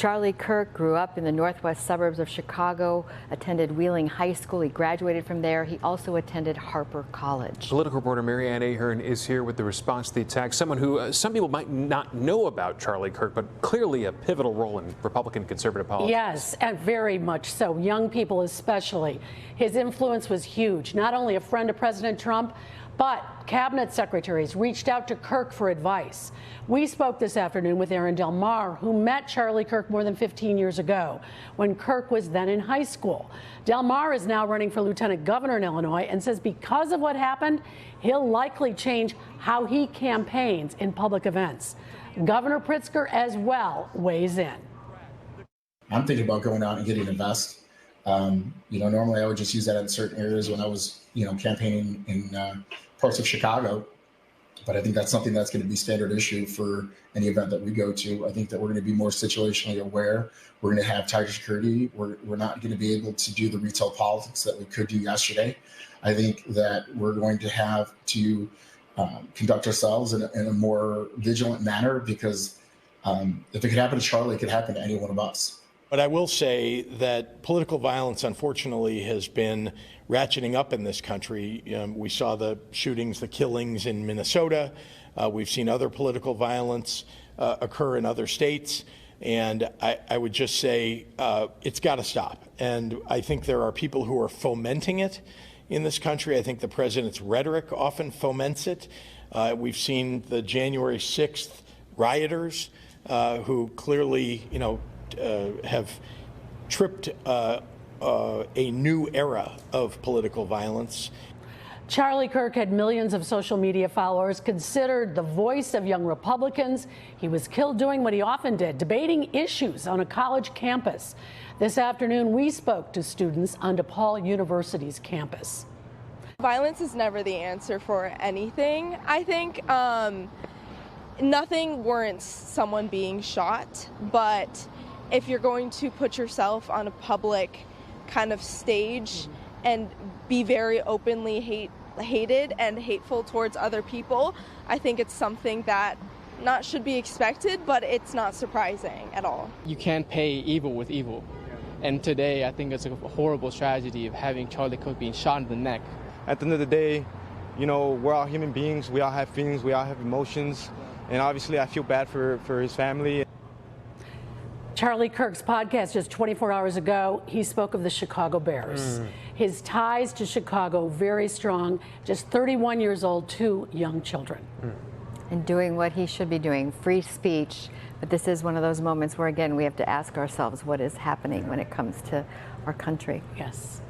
Charlie Kirk grew up in the northwest suburbs of Chicago, attended Wheeling High School. He graduated from there. He also attended Harper College. Political reporter Marianne Ahern is here with the response to the attack. Someone who some people might not know about Charlie Kirk, but clearly a pivotal role in Republican conservative politics. Yes, and very much so. Young people especially. His influence was huge. Not only a friend of President Trump, but cabinet secretaries reached out to Kirk for advice. We spoke this afternoon with Ahern who met Charlie Kirk more than 15 years ago when Kirk was then in high school. Delmar is now running for lieutenant governor in Illinois and says because of what happened, he'll likely change how he campaigns in public events. Governor Pritzker as well weighs in. I'm thinking about going out and getting a vest. Normally I would just use that in certain areas when I was, campaigning in parts of Chicago. But I think that's something that's going to be standard issue for any event that we go to. I think that we're going to be more situationally aware. We're going to have tighter security. We're not going to be able to do the retail politics that we could do yesterday. I think that we're going to have to conduct ourselves in a more vigilant manner because if it could happen to Charlie, it could happen to any one of us. But I will say that political violence, unfortunately, has been ratcheting up in this country. We saw the shootings, the killings in Minnesota. We've seen other political violence occur in other states. And I would just say it's got to stop. And I think there are people who are fomenting it in this country. I think the president's rhetoric often foments it. We've seen the January 6th rioters who clearly, have tripped a new era of political violence. Charlie Kirk had millions of social media followers, considered the voice of young Republicans. He was killed doing what he often did, debating issues on a college campus. This afternoon, we spoke to students on DePaul University's campus. Violence is never the answer for anything. I think nothing warrants someone being shot, but if you're going to put yourself on a public kind of stage and be very openly hated and hateful towards other people, I think it's something that not should be expected, but it's not surprising at all. You can't pay evil with evil. And today, I think it's a horrible tragedy of having Charlie Kirk being shot in the neck. At the end of the day, we're all human beings. We all have feelings. We all have emotions. And obviously, I feel bad for his family. Charlie Kirk's podcast just 24 hours ago, he spoke of the Chicago Bears. His ties to Chicago, very strong, just 31 years old, 2 young children. And doing what he should be doing, free speech. But this is one of those moments where, again, we have to ask ourselves what is happening when it comes to our country. Yes.